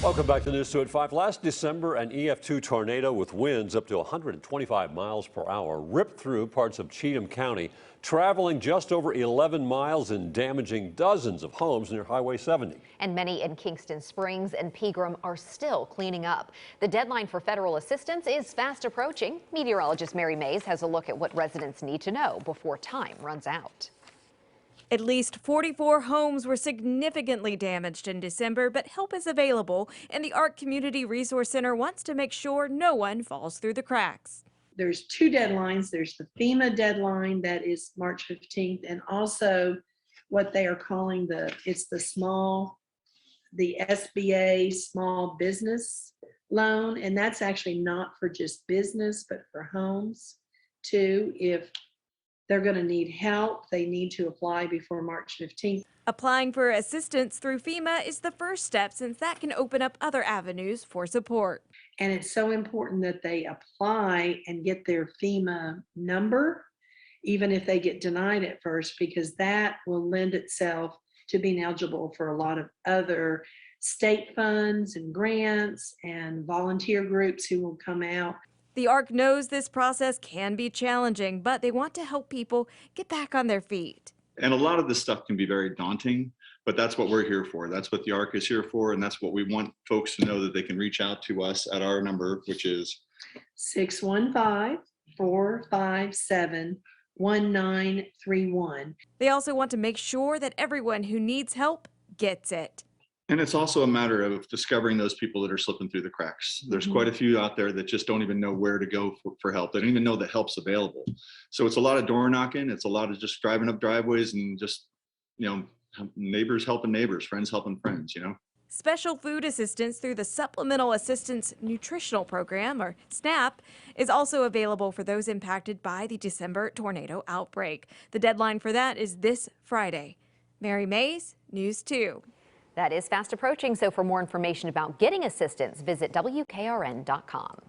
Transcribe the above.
Welcome back to News 2 at 5. Last December, an EF2 tornado with winds up to 125 miles per hour ripped through parts of Cheatham County, traveling just over 11 miles and damaging dozens of homes near Highway 70. And many in Kingston Springs and Pegram are still cleaning up. The deadline for federal assistance is fast approaching. Meteorologist Mary Mays has a look at what residents need to know before time runs out. At least 44 homes were significantly damaged in December, but help is available, and the Arc Community Resource Center wants to make sure no one falls through the cracks. There's two deadlines. There's the FEMA deadline that is March 15th, and also what they are calling the SBA small business loan, and that's actually not for just business, but for homes too. If they're going to need help, they need to apply before March 15th. Applying for assistance through FEMA is the first step, since that can open up other avenues for support. And it's so important that they apply and get their FEMA number, even if they get denied at first, because that will lend itself to being eligible for a lot of other state funds and grants and volunteer groups who will come out. The ARC knows this process can be challenging, but they want to help people get back on their feet. And a lot of this stuff can be very daunting, but that's what we're here for. That's what the ARC is here for, and that's what we want folks to know, that they can reach out to us at our number, which is 615-457-1931. They also want to make sure that everyone who needs help gets it. And it's also a matter of discovering those people that are slipping through the cracks. There's quite a few out there that just don't even know where to go for help. They don't even know that help's available. So it's a lot of door knocking. It's a lot of just driving up driveways and just, neighbors helping neighbors, friends helping friends, Special food assistance through the Supplemental Assistance Nutritional Program, or SNAP, is also available for those impacted by the December tornado outbreak. The deadline for that is this Friday. Mary Mays, News 2. That is fast approaching, so for more information about getting assistance, visit WKRN.com.